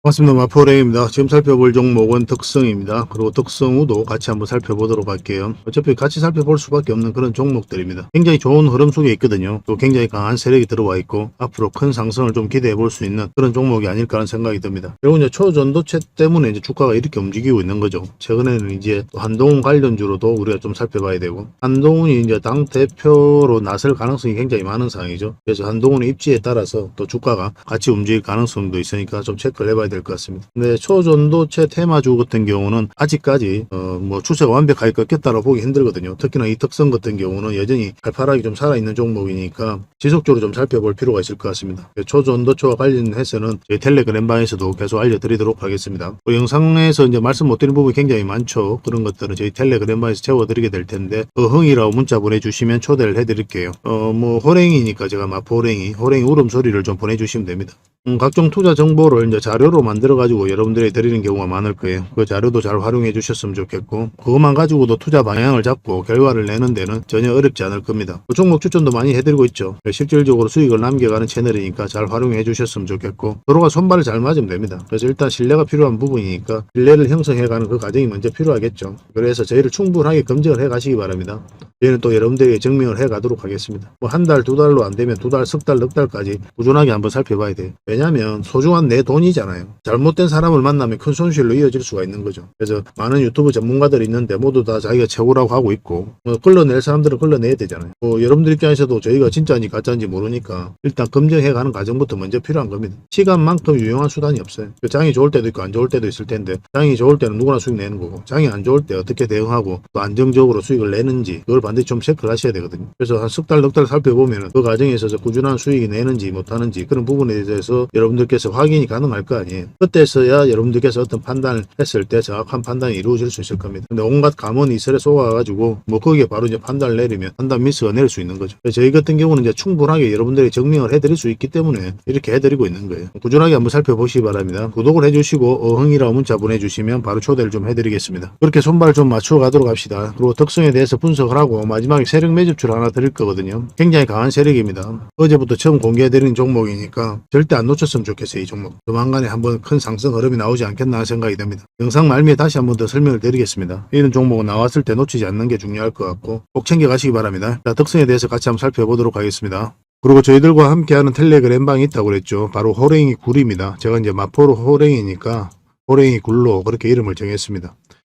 반갑습니다. 마포랭입니다. 지금 살펴볼 종목은 특성입니다. 그리고 특성 후도 같이 한번 살펴보도록 할게요. 어차피 같이 살펴볼 수밖에 없는 그런 종목들입니다. 굉장히 좋은 흐름 속에 있거든요. 또 굉장히 강한 세력이 들어와 있고 앞으로 큰 상승을 좀 기대해 볼 수 있는 그런 종목이 아닐까 하는 생각이 듭니다. 그리고 이제 초전도체 때문에 이제 주가가 이렇게 움직이고 있는 거죠. 최근에는 이제 또 한동훈 관련주로도 우리가 좀 살펴봐야 되고, 한동훈이 이제 당 대표로 나설 가능성이 굉장히 많은 상황이죠. 그래서 한동훈의 입지에 따라서 또 주가가 같이 움직일 가능성도 있으니까 좀 체크를 해봐야 될 것 같습니다. 근데 초전도체 테마주 같은 경우는 아직까지 뭐 추세가 완벽하게 꺾였다고 보기 힘들거든요. 특히나 이 특성 같은 경우는 여전히 팔팔하게 좀 살아있는 종목이니까 지속적으로 좀 살펴볼 필요가 있을 것 같습니다. 초전도체와 관련해서는 저희 텔레그램방에서도 계속 알려드리도록 하겠습니다. 영상에서 이제 말씀 못 드린 부분이 굉장히 많죠. 그런 것들은 저희 텔레그램방에서 채워드리게 될 텐데, 흥이라고 문자 보내주시면 초대를 해드릴게요. 뭐 호랭이니까 제가 마포호랭이 울음소리를 좀 보내주시면 됩니다. 각종 투자 정보를 이제 자료로 만들어 가지고 여러분들이 드리는 경우가 많을 거예요. 그 자료도 잘 활용해 주셨으면 좋겠고, 그것만 가지고도 투자 방향을 잡고 결과를 내는 데는 전혀 어렵지 않을 겁니다. 종목 추천도 많이 해드리고 있죠. 실질적으로 수익을 남겨가는 채널이니까 잘 활용해 주셨으면 좋겠고, 서로가 손발을 잘 맞으면 됩니다. 그래서 일단 신뢰가 필요한 부분이니까 신뢰를 형성해가는 그 과정이 먼저 필요하겠죠. 그래서 저희를 충분하게 검증을 해 가시기 바랍니다. 저희는 또 여러분들에게 증명을 해 가도록 하겠습니다. 뭐 한 달, 두 달로 안 되면 두 달, 석 달, 넉 달까지 꾸준하게 한번 살펴봐야 돼요. 왜냐하면 소중한 내 돈이잖아요. 잘못된 사람을 만나면 큰 손실로 이어질 수가 있는 거죠. 그래서 많은 유튜브 전문가들이 있는데 모두 다 자기가 최고라고 하고 있고, 끌러낼 사람들은 끌러내야 되잖아요. 여러분들 입장에서도 저희가 진짜인지 가짜인지 모르니까 일단 검증해가는 과정부터 먼저 필요한 겁니다. 시간만큼 유용한 수단이 없어요. 장이 좋을 때도 있고 안 좋을 때도 있을 텐데, 장이 좋을 때는 누구나 수익 내는 거고, 장이 안 좋을 때 어떻게 대응하고 또 안정적으로 수익을 내는지 그걸 반드시 좀 체크를 하셔야 되거든요. 그래서 한 석 달, 넉 달 살펴보면 그 과정에 있어서 꾸준한 수익이 내는지 못하는지 그런 부분에 대해서 여러분들께서 확인이 가능할 거 아니에요. 그때서야 여러분들께서 어떤 판단을 했을 때 정확한 판단이 이루어질 수 있을 겁니다. 근데 온갖 감언이 이설에 쏘아가지고 뭐 거기에 바로 이제 판단을 내리면 판단 미스가 내릴 수 있는 거죠. 저희 같은 경우는 이제 충분하게 여러분들이 증명을 해드릴 수 있기 때문에 이렇게 해드리고 있는 거예요. 꾸준하게 한번 살펴보시기 바랍니다. 구독을 해주시고 어흥이라고 문자 보내주시면 바로 초대를 좀 해드리겠습니다. 그렇게 손발 좀 맞추어 가도록 합시다. 그리고 특성에 대해서 분석을 하고 마지막에 세력 매집주를 하나 드릴 거거든요. 굉장히 강한 세력입니다. 어제부터 처음 공개해드린 종목이니까 절대 안 놓쳤으면 좋겠어요. 이 종목 조만간에 한번 큰 상승 흐름이 나오지 않겠나 하는 생각이 듭니다. 영상 말미에 다시 한번 더 설명을 드리겠습니다. 이런 종목은 나왔을 때 놓치지 않는 게 중요할 것 같고 꼭 챙겨 가시기 바랍니다. 자, 특성에 대해서 같이 한번 살펴보도록 하겠습니다. 그리고 저희들과 함께하는 텔레그램방이 있다고 그랬죠. 바로 호랭이 굴입니다. 제가 이제 마포로 호랭이니까 호랭이 굴로 그렇게 이름을 정했습니다.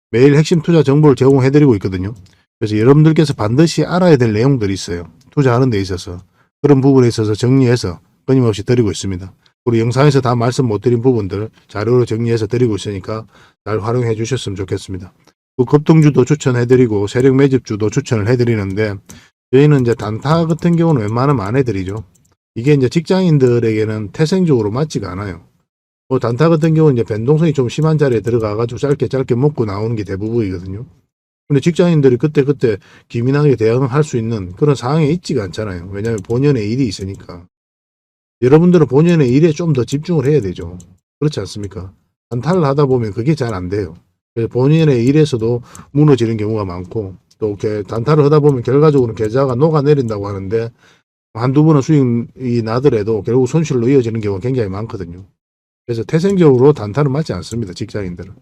매일 핵심 투자 정보를 제공해드리고 있거든요. 그래서 여러분들께서 반드시 알아야 될 내용들이 있어요. 투자하는 데 있어서 그런 부분에 있어서 정리해서 끊임없이 드리고 있습니다. 우리 영상에서 다 말씀 못 드린 부분들 자료로 정리해서 드리고 있으니까 잘 활용해 주셨으면 좋겠습니다. 그 급등주도 추천해드리고 세력 매집주도 추천을 해드리는데, 저희는 이제 단타 같은 경우는 웬만하면 안 해드리죠. 이게 이제 직장인들에게는 태생적으로 맞지가 않아요. 뭐 단타 같은 경우는 이제 변동성이 좀 심한 자리에 들어가가지고 짧게 먹고 나오는 게 대부분이거든요. 근데 직장인들이 그때 기민하게 대응할 수 있는 그런 상황에 있지가 않잖아요. 왜냐하면 본연의 일이 있으니까. 여러분들은 본연의 일에 좀 더 집중을 해야 되죠. 그렇지 않습니까? 단타를 하다 보면 그게 잘 안 돼요. 그래서 본인의 일에서도 무너지는 경우가 많고, 또 이렇게 단타를 하다 보면 결과적으로 계좌가 녹아내린다고 하는데 한두 번은 수익이 나더라도 결국 손실로 이어지는 경우가 굉장히 많거든요. 그래서 태생적으로 단타는 맞지 않습니다. 직장인들은.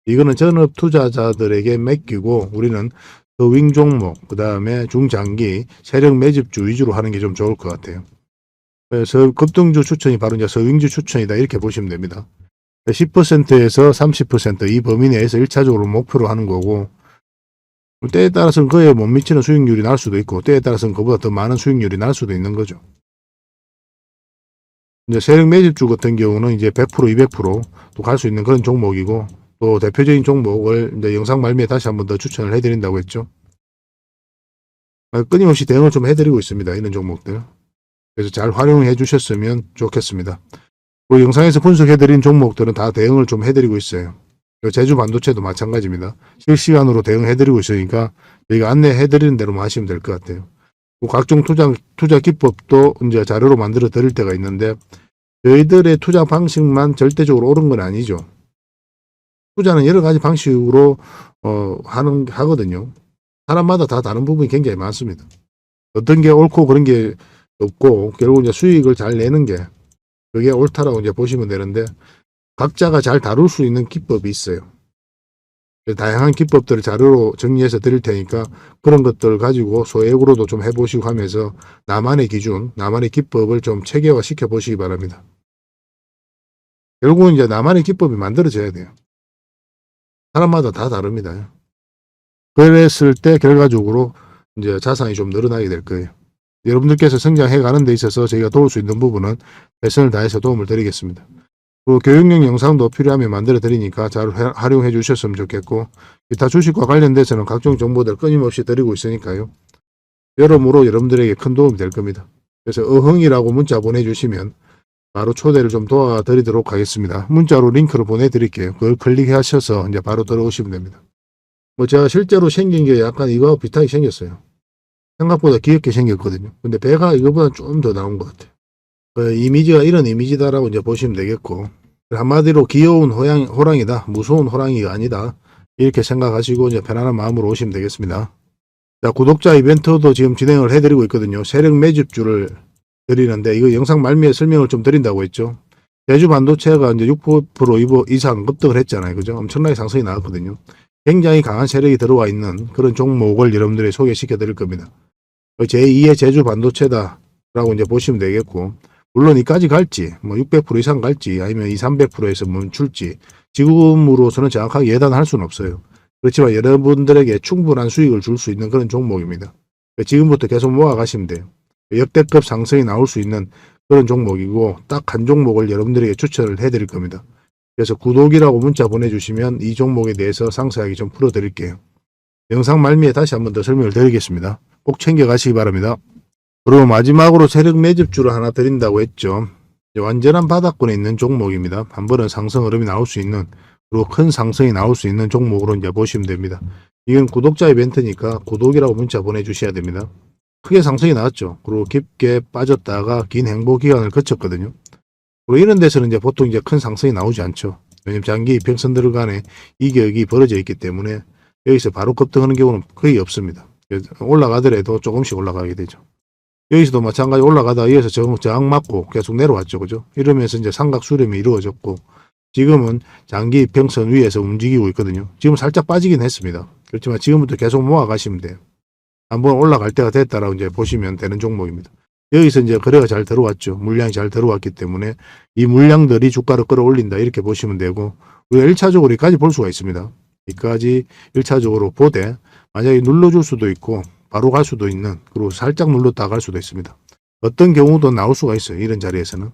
이거는 전업 투자자들에게 맡기고 우리는 더윙 종목, 그 다음에 중장기 세력 매집주 위주로 하는 게 좀 좋을 것 같아요. 그래서 급등주 추천이 바로 이제 서윙주 추천이다 이렇게 보시면 됩니다. 10%에서 30% 이 범위 내에서 1차적으로 목표로 하는 거고, 때에 따라서는 그에 못 미치는 수익률이 날 수도 있고 때에 따라서는 그보다 더 많은 수익률이 날 수도 있는 거죠. 이제 세력 매집주 같은 경우는 이제 100%, 200%또 갈 수 있는 그런 종목이고, 또 대표적인 종목을 이제 영상 말미에 다시 한번 더 추천을 해드린다고 했죠. 끊임없이 대응을 좀 해드리고 있습니다. 이런 종목들. 그래서 잘 활용해 주셨으면 좋겠습니다. 그 영상에서 분석해드린 종목들은 다 대응을 좀 해드리고 있어요. 제주 반도체도 마찬가지입니다. 실시간으로 대응해드리고 있으니까 저희가 안내해드리는 대로만 하시면 될 것 같아요. 각종 투자 기법도 이제 자료로 만들어 드릴 때가 있는데, 저희들의 투자 방식만 절대적으로 옳은 건 아니죠. 투자는 여러 가지 방식으로 하거든요. 사람마다 다 다른 부분이 굉장히 많습니다. 어떤 게 옳고 그런 게 없고, 결국 이제 수익을 잘 내는 게 그게 옳다라고 이제 보시면 되는데, 각자가 잘 다룰 수 있는 기법이 있어요. 다양한 기법들을 자료로 정리해서 드릴 테니까 그런 것들 가지고 소액으로도 좀 해보시고 하면서 나만의 기준, 나만의 기법을 좀 체계화 시켜 보시기 바랍니다. 결국은 이제 나만의 기법이 만들어져야 돼요. 사람마다 다 다릅니다. 그랬을 때 결과적으로 이제 자산이 좀 늘어나게 될 거예요. 여러분들께서 성장해 가는 데 있어서 저희가 도울 수 있는 부분은 최선을 다해서 도움을 드리겠습니다. 그 교육용 영상도 필요하면 만들어 드리니까 잘 활용해 주셨으면 좋겠고, 기타 주식과 관련돼서는 각종 정보들 끊임없이 드리고 있으니까요. 여러모로 여러분들에게 큰 도움이 될 겁니다. 그래서 어흥이라고 문자 보내주시면 바로 초대를 좀 도와드리도록 하겠습니다. 문자로 링크를 보내드릴게요. 그걸 클릭하셔서 이제 바로 들어오시면 됩니다. 뭐 제가 실제로 생긴 게 약간 이거하고 비슷하게 생겼어요. 생각보다 귀엽게 생겼거든요. 근데 배가 이거보다 좀 더 나온 것 같아요. 이미지가 이런 이미지다라고 이제 보시면 되겠고, 한마디로 귀여운 호랑이다, 무서운 호랑이가 아니다, 이렇게 생각하시고 이제 편안한 마음으로 오시면 되겠습니다. 자, 구독자 이벤트도 지금 진행을 해드리고 있거든요. 세력 매집주를 드리는데, 이거 영상 말미에 설명을 좀 드린다고 했죠. 제주 반도체가 이제 6% 이상 급등을 했잖아요. 그죠? 엄청나게 상승이 나왔거든요. 굉장히 강한 세력이 들어와 있는 그런 종목을 여러분들이 소개시켜 드릴 겁니다. 제2의 제주 반도체다라고 이제 보시면 되겠고, 물론 이까지 갈지, 뭐 600% 이상 갈지, 아니면 300%에서 멈출지, 지금으로서는 정확하게 예단할 수는 없어요. 그렇지만 여러분들에게 충분한 수익을 줄 수 있는 그런 종목입니다. 지금부터 계속 모아가시면 돼요. 역대급 상승이 나올 수 있는 그런 종목이고, 딱 한 종목을 여러분들에게 추천을 해드릴 겁니다. 그래서 구독이라고 문자 보내주시면 이 종목에 대해서 상세하게 좀 풀어드릴게요. 영상 말미에 다시 한번 더 설명을 드리겠습니다. 꼭 챙겨가시기 바랍니다. 그리고 마지막으로 세력 매집주를 하나 드린다고 했죠. 완전한 바닥권에 있는 종목입니다. 한 번은 상승 흐름이 나올 수 있는, 그리고 큰 상승이 나올 수 있는 종목으로 이제 보시면 됩니다. 이건 구독자 이벤트니까 구독이라고 문자 보내주셔야 됩니다. 크게 상승이 나왔죠. 그리고 깊게 빠졌다가 긴 행보 기간을 거쳤거든요. 그리고 이런 데서는 이제 보통 이제 큰 상승이 나오지 않죠. 왜냐면 장기 이평선들 간에 이격이 벌어져 있기 때문에 여기서 바로 급등하는 경우는 거의 없습니다. 올라가더라도 조금씩 올라가게 되죠. 여기서도 마찬가지 올라가다 여기서 저항 맞고 계속 내려왔죠. 그죠? 이러면서 이제 삼각 수렴이 이루어졌고, 지금은 장기 이평선 위에서 움직이고 있거든요. 지금 살짝 빠지긴 했습니다. 그렇지만 지금부터 계속 모아가시면 돼요. 한번 올라갈 때가 됐다라고 이제 보시면 되는 종목입니다. 여기서 이제 거래가 잘 들어왔죠. 물량이 잘 들어왔기 때문에 이 물량들이 주가를 끌어올린다, 이렇게 보시면 되고, 우리가 1차적으로 여기까지 볼 수가 있습니다. 여기까지 1차적으로 보되 만약에 눌러줄 수도 있고 바로 갈 수도 있는, 그리고 살짝 눌렀다 갈 수도 있습니다. 어떤 경우도 나올 수가 있어요. 이런 자리에서는.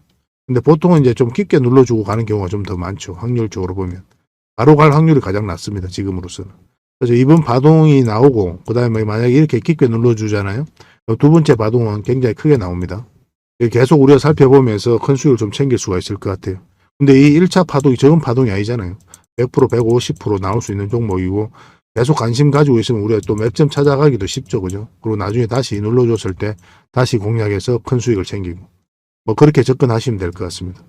근데 보통은 이제 좀 깊게 눌러주고 가는 경우가 좀 더 많죠. 확률적으로 보면. 바로 갈 확률이 가장 낮습니다. 지금으로서는. 그래서 이번 파동이 나오고, 그 다음에 만약에 이렇게 깊게 눌러주잖아요. 두 번째 파동은 굉장히 크게 나옵니다. 계속 우리가 살펴보면서 큰 수익을 좀 챙길 수가 있을 것 같아요. 근데 이 1차 파동이 적은 파동이 아니잖아요. 100%, 150% 나올 수 있는 종목이고, 계속 관심 가지고 있으면 우리가 또 맥점 찾아가기도 쉽죠. 그죠? 그리고 나중에 다시 눌러줬을 때 다시 공략해서 큰 수익을 챙기고, 뭐 그렇게 접근하시면 될 것 같습니다.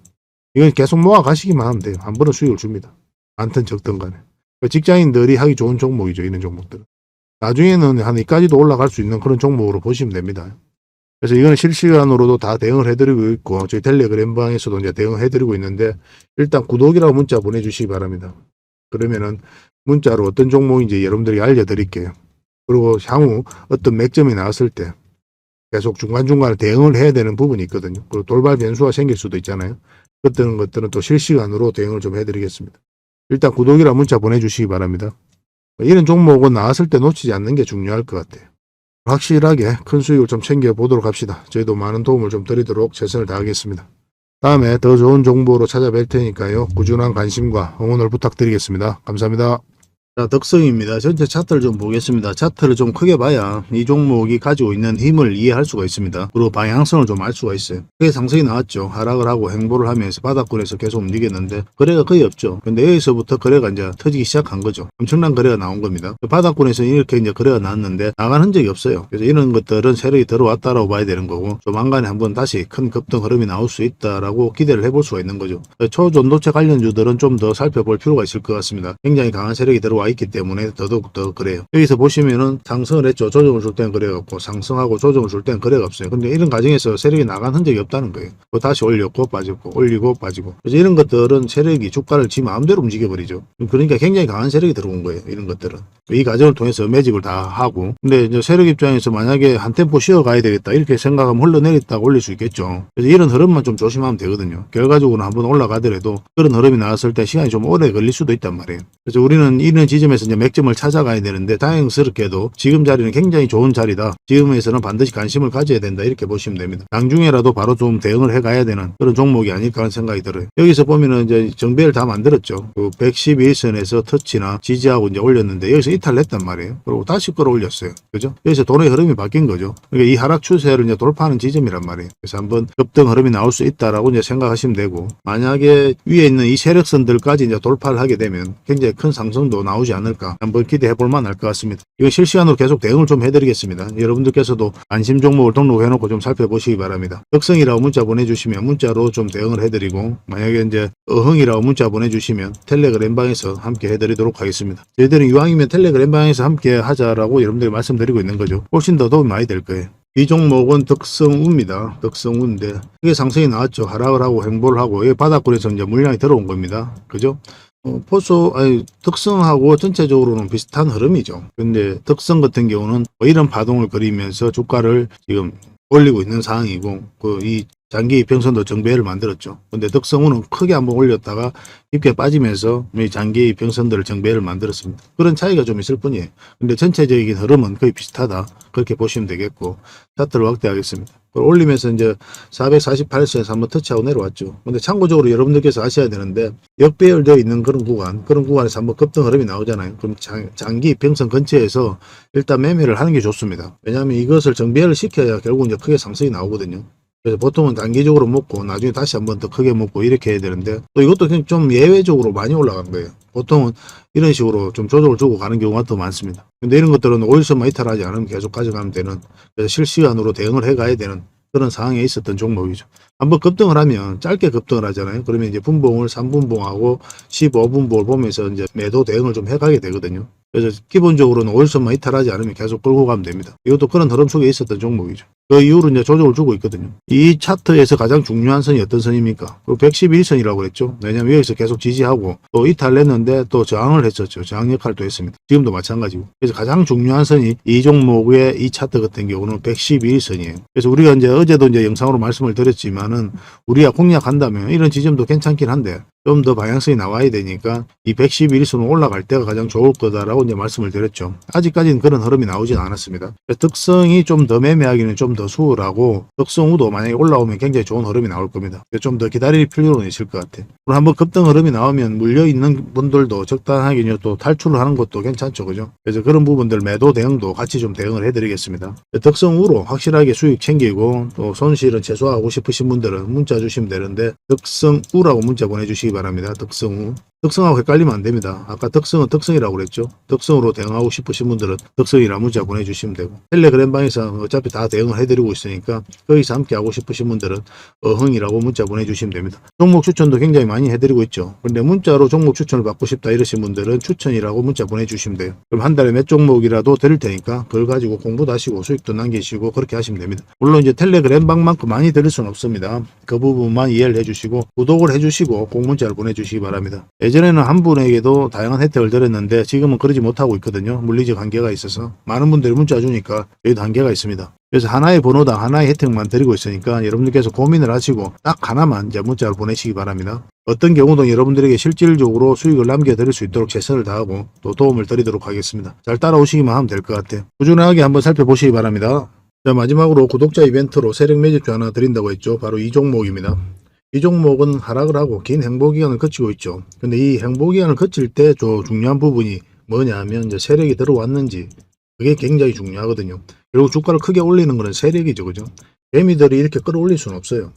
이건 계속 모아 가시기만 하면 돼요. 한 번은 수익을 줍니다. 많든 적든 간에. 직장인들이 하기 좋은 종목이죠. 이런 종목들은. 나중에는 한 이까지도 올라갈 수 있는 그런 종목으로 보시면 됩니다. 그래서 이거는 실시간으로도 다 대응을 해드리고 있고, 저희 텔레그램 방에서도 이제 대응을 해드리고 있는데, 일단 구독이라고 문자 보내주시기 바랍니다. 그러면은 문자로 어떤 종목인지 여러분들에게 알려드릴게요. 그리고 향후 어떤 맥점이 나왔을 때 계속 중간중간에 대응을 해야 되는 부분이 있거든요. 그리고 돌발 변수가 생길 수도 있잖아요. 그런 것들은 또 실시간으로 대응을 좀 해드리겠습니다. 일단 구독이라 문자 보내주시기 바랍니다. 이런 종목은 나왔을 때 놓치지 않는 게 중요할 것 같아요. 확실하게 큰 수익을 좀 챙겨보도록 합시다. 저희도 많은 도움을 좀 드리도록 최선을 다하겠습니다. 다음에 더 좋은 정보로 찾아뵐 테니까요. 꾸준한 관심과 응원을 부탁드리겠습니다. 감사합니다. 자, 덕성입니다. 전체 차트를 좀 보겠습니다. 차트를 좀 크게 봐야 이 종목이 가지고 있는 힘을 이해할 수가 있습니다. 그리고 방향성을 좀 알 수가 있어요. 크게 상승이 나왔죠. 하락을 하고 행보를 하면서 바닥권에서 계속 움직였는데 거래가 거의 없죠. 근데 여기서부터 거래가 이제 터지기 시작한 거죠. 엄청난 거래가 나온 겁니다. 바닥권에서 이렇게 이제 거래가 나왔는데 나간 흔적이 없어요. 그래서 이런 것들은 세력이 들어왔다라고 봐야 되는 거고, 조만간에 한번 다시 큰 급등 흐름이 나올 수 있다라고 기대를 해볼 수가 있는 거죠. 초전도체 관련주들은 좀 더 살펴볼 필요가 있을 것 같습니다. 굉장히 강한 세력이 들어와 들어와 있기 때문에 더더욱 더 그래요. 여기서 보시면은 상승을 했죠. 조정을 줄 땐 거래가 없고 상승하고 조정을 줄 땐 거래가 없어요. 근데 이런 과정에서 세력이 나간 흔적이 없다는 거예요. 또 다시 올렸고 빠졌고 올리고 빠지고. 그래서 이런 것들은 세력이 주가를 지 마음대로 움직여버리죠. 그러니까 굉장히 강한 세력이 들어온 거예요. 이런 것들은. 이 과정을 통해서 매집을 다 하고. 근데 이제 세력 입장에서 만약에 한 템포 쉬어가야 되겠다 이렇게 생각하면 흘러내렸다가 올릴 수 있겠죠. 그래서 이런 흐름만 좀 조심하면 되거든요. 결과적으로 한번 올라가더라도 그런 흐름이 나왔을 때 시간이 좀 오래 걸릴 수도 있단 말이에요. 그래서 우리는 이런 지점에서 이제 맥점을 찾아가야 되는데 다행스럽게도 지금 자리는 굉장히 좋은 자리다. 지금에서는 반드시 관심을 가져야 된다. 이렇게 보시면 됩니다. 나중에라도 바로 좀 대응을 해가야 되는 그런 종목이 아닐까 하는 생각이 들어요. 여기서 보면은 이제 정배를 다 만들었죠. 그 111선에서 터치나 지지하고 이제 올렸는데 여기서 이탈했단 말이에요. 그리고 다시 끌어올렸어요. 그죠? 여기서 돈의 흐름이 바뀐 거죠. 그러니까 이 하락 추세를 이제 돌파하는 지점이란 말이에요. 그래서 한번 급등 흐름이 나올 수 있다라고 이제 생각하시면 되고, 만약에 위에 있는 이 세력선들까지 이제 돌파를 하게 되면 굉장히 큰 상승도 나오지 않을까 한번 기대해 볼 만할 것 같습니다. 이거 실시간으로 계속 대응을 좀 해드리겠습니다. 여러분들께서도 안심 종목을 등록해놓고 좀 살펴보시기 바랍니다. 덕성이라고 문자 보내주시면 문자로 좀 대응을 해드리고, 만약에 이제 어흥이라고 문자 보내주시면 텔레그램방에서 함께 해드리도록 하겠습니다. 저희들은 이왕이면 텔레그램방에서 함께 하자라고 여러분들이 말씀드리고 있는 거죠. 훨씬 더 도움이 많이 될 거예요. 이 종목은 덕성우입니다. 덕성우인데 이게 상승이 나왔죠. 하락을 하고 횡보를 하고 이 바닥권에서 이제 물량이 들어온 겁니다. 그죠? 덕성하고 전체적으로는 비슷한 흐름이죠. 근데 덕성 같은 경우는 이런 파동을 그리면서 주가를 지금 올리고 있는 상황이고, 이 장기 이평선도 정배를 만들었죠. 근데 덕성우는 크게 한번 올렸다가 깊게 빠지면서 이 장기 이평선들을 정배를 만들었습니다. 그런 차이가 좀 있을 뿐이에요. 근데 전체적인 흐름은 거의 비슷하다. 그렇게 보시면 되겠고, 차트를 확대하겠습니다. 올리면서 이제 448선에서 한번 터치하고 내려왔죠. 근데 참고적으로 여러분들께서 아셔야 되는데, 역배열되어 있는 그런 구간에서 한번 급등 흐름이 나오잖아요. 그럼 장기 이평선 근처에서 일단 매매를 하는 게 좋습니다. 왜냐하면 이것을 정배를 시켜야 결국 이제 크게 상승이 나오거든요. 그래서 보통은 단기적으로 먹고 나중에 다시 한번 더 크게 먹고 이렇게 해야 되는데, 또 이것도 그냥 좀 예외적으로 많이 올라간 거예요. 보통은 이런 식으로 좀 조정을 주고 가는 경우가 더 많습니다. 근데 이런 것들은 오일선만 이탈하지 않으면 계속 가져가면 되는, 그래서 실시간으로 대응을 해가야 되는 그런 상황에 있었던 종목이죠. 한번 급등을 하면 짧게 급등을 하잖아요. 그러면 이제 분봉을 3분봉하고 15분봉을 보면서 이제 매도 대응을 좀 해가게 되거든요. 그래서 기본적으로는 오일선만 이탈하지 않으면 계속 끌고 가면 됩니다. 이것도 그런 흐름 속에 있었던 종목이죠. 그 이후로 이제 조정을 주고 있거든요. 이 차트에서 가장 중요한 선이 어떤 선입니까? 111선이라고 그랬죠. 왜냐하면 여기서 계속 지지하고 또 이탈했는데 또 저항을 했었죠. 저항 역할도 했습니다. 지금도 마찬가지고. 그래서 가장 중요한 선이 이 종목의 이 차트 같은 경우는 111선이에요. 그래서 우리가 이제 어제도 이제 영상으로 말씀을 드렸지만은 우리가 공략한다면 이런 지점도 괜찮긴 한데 좀 더 방향성이 나와야 되니까 이 111선으로 올라갈 때가 가장 좋을 거다라고 이제 말씀을 드렸죠. 아직까지는 그런 흐름이 나오진 않았습니다. 덕성이 좀 더 매매하기는 좀 더 수월하고, 덕성우도 만약에 올라오면 굉장히 좋은 흐름이 나올 겁니다. 좀 더 기다릴 필요는 있을 것 같아요. 그럼 한번 급등 흐름이 나오면 물려있는 분들도 적당하게 또 탈출을 하는 것도 괜찮죠. 그죠? 그래서 그런 부분들 매도 대응도 같이 좀 대응을 해드리겠습니다. 덕성우로 확실하게 수익 챙기고 또 손실은 최소화하고 싶으신 분들은 문자 주시면 되는데, 덕성우라고 문자 보내주시기 바랍니다. 덕성우. 덕성하고 헷갈리면 안 됩니다. 아까 덕성은 덕성이라고 그랬죠. 덕성으로 대응하고 싶으신 분들은 덕성이라 문자 보내주시면 되고, 텔레그램방에서 어차피 다 대응을 해드리고 있으니까 거기서 함께 하고 싶으신 분들은 어흥이라고 문자 보내주시면 됩니다. 종목 추천도 굉장히 많이 해드리고 있죠. 근데 문자로 종목 추천을 받고 싶다 이러신 분들은 추천이라고 문자 보내주시면 돼요. 그럼 한 달에 몇 종목이라도 드릴 테니까 그걸 가지고 공부도 하시고 수익도 남기시고 그렇게 하시면 됩니다. 물론 이제 텔레그램방만큼 많이 드릴 수는 없습니다. 그 부분만 이해를 해주시고 구독을 해주시고 꼭 문자를 보내주시기 바랍니다. 예전에는 한 분에게도 다양한 혜택을 드렸는데 지금은 그러지 못하고 있거든요. 물리적 한계가 있어서 많은 분들이 문자 주니까 여기도 한계가 있습니다. 그래서 하나의 번호당 하나의 혜택만 드리고 있으니까 여러분들께서 고민을 하시고 딱 하나만 이제 문자를 보내시기 바랍니다. 어떤 경우도 여러분들에게 실질적으로 수익을 남겨드릴 수 있도록 최선을 다하고 또 도움을 드리도록 하겠습니다. 잘 따라오시기만 하면 될 것 같아요. 꾸준하게 한번 살펴보시기 바랍니다. 자, 마지막으로 구독자 이벤트로 세력 매집주 하나 드린다고 했죠. 바로 이 종목입니다. 이 종목은 하락을 하고 긴 행보기간을 거치고 있죠. 근데 이 행보기간을 거칠 때 중요한 부분이 뭐냐 하면 이제 세력이 들어왔는지, 그게 굉장히 중요하거든요. 결국 주가를 크게 올리는 것은 세력이죠. 그죠? 개미들이 이렇게 끌어올릴 수는 없어요.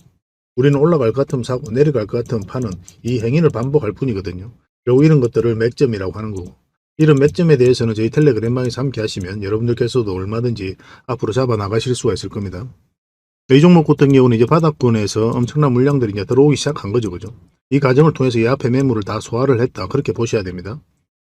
우리는 올라갈 것 같으면 사고 내려갈 것 같으면 파는 이 행위를 반복할 뿐이거든요. 결국 이런 것들을 맥점이라고 하는 거고, 이런 맥점에 대해서는 저희 텔레그램방에서 함께 하시면 여러분들께서도 얼마든지 앞으로 잡아 나가실 수가 있을 겁니다. 이 종목 같은 경우는 이제 바닥권에서 엄청난 물량들이 이제 들어오기 시작한 거죠. 그죠? 이 과정을 통해서 이 앞에 매물을 다 소화를 했다. 그렇게 보셔야 됩니다.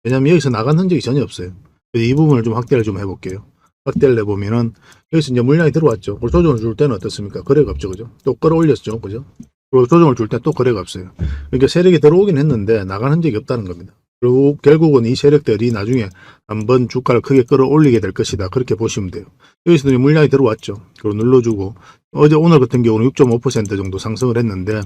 왜냐면 여기서 나간 흔적이 전혀 없어요. 이 부분을 좀 확대를 좀 해볼게요. 확대를 해보면은 여기서 이제 물량이 들어왔죠. 그걸 조정을 줄 때는 어떻습니까? 거래가 없죠. 그죠? 또 끌어올렸죠. 그죠? 그리고 조정을 줄 때 또 거래가 없어요. 그러니까 세력이 들어오긴 했는데 나간 흔적이 없다는 겁니다. 그리고 결국은 이 세력들이 나중에 한번 주가를 크게 끌어올리게 될 것이다. 그렇게 보시면 돼요. 여기서도 물량이 들어왔죠. 그리고 눌러주고 오늘 같은 경우는 6.5% 정도 상승을 했는데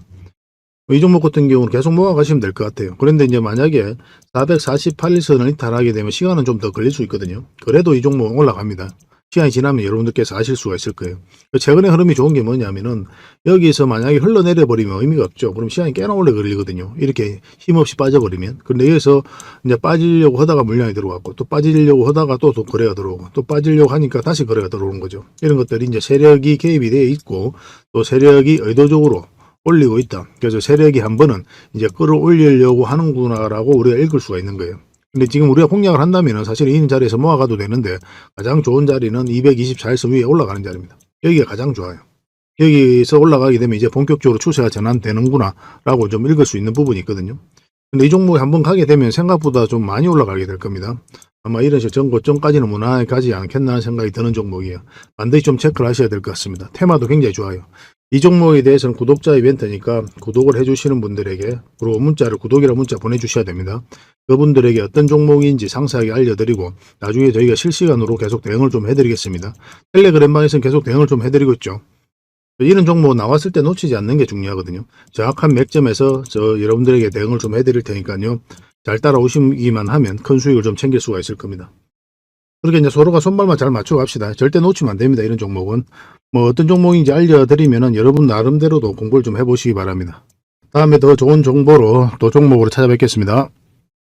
이 종목 같은 경우는 계속 모아가시면 될 것 같아요. 그런데 이제 만약에 448일선을 이탈하게 되면 시간은 좀 더 걸릴 수 있거든요. 그래도 이 종목은 올라갑니다. 시간이 지나면 여러분들께서 아실 수가 있을 거예요. 최근에 흐름이 좋은 게 뭐냐면은 여기서 만약에 흘러내려 버리면 의미가 없죠. 그럼 시간이 꽤나 오래 걸리거든요. 이렇게 힘없이 빠져버리면. 그런데 여기서 이제 빠지려고 하다가 물량이 들어왔고 또 빠지려고 하다가 또 거래가 들어오고 또 빠지려고 하니까 다시 거래가 들어오는 거죠. 이런 것들이 이제 세력이 개입이 되어 있고 또 세력이 의도적으로 올리고 있다. 그래서 세력이 한 번은 이제 끌어올리려고 하는구나라고 우리가 읽을 수가 있는 거예요. 근데 지금 우리가 공략을 한다면 사실 이 자리에서 모아가도 되는데 가장 좋은 자리는 224일선 위에 올라가는 자리입니다. 여기가 가장 좋아요. 여기서 올라가게 되면 이제 본격적으로 추세가 전환되는구나 라고 좀 읽을 수 있는 부분이 있거든요. 근데 이 종목에 한번 가게 되면 생각보다 좀 많이 올라가게 될 겁니다. 아마 이런 식으로 전고점까지는 무난하게 가지 않겠나 하는 생각이 드는 종목이에요. 반드시 좀 체크를 하셔야 될 것 같습니다. 테마도 굉장히 좋아요. 이 종목에 대해서는 구독자 이벤트니까 구독을 해주시는 분들에게 그리고 문자를 구독이라는 문자 보내주셔야 됩니다. 그분들에게 어떤 종목인지 상세하게 알려드리고 나중에 저희가 실시간으로 계속 대응을 좀 해드리겠습니다. 텔레그램방에서는 계속 대응을 좀 해드리고 있죠. 이런 종목 나왔을 때 놓치지 않는 게 중요하거든요. 정확한 맥점에서 여러분들에게 대응을 좀 해드릴 테니까요. 잘 따라오시기만 하면 큰 수익을 좀 챙길 수가 있을 겁니다. 그렇게 이제 서로가 손발만 잘 맞추고 갑시다. 절대 놓치면 안 됩니다. 이런 종목은. 뭐 어떤 종목인지 알려드리면은 여러분 나름대로도 공부를 좀 해보시기 바랍니다. 다음에 더 좋은 정보로 또 종목으로 찾아뵙겠습니다.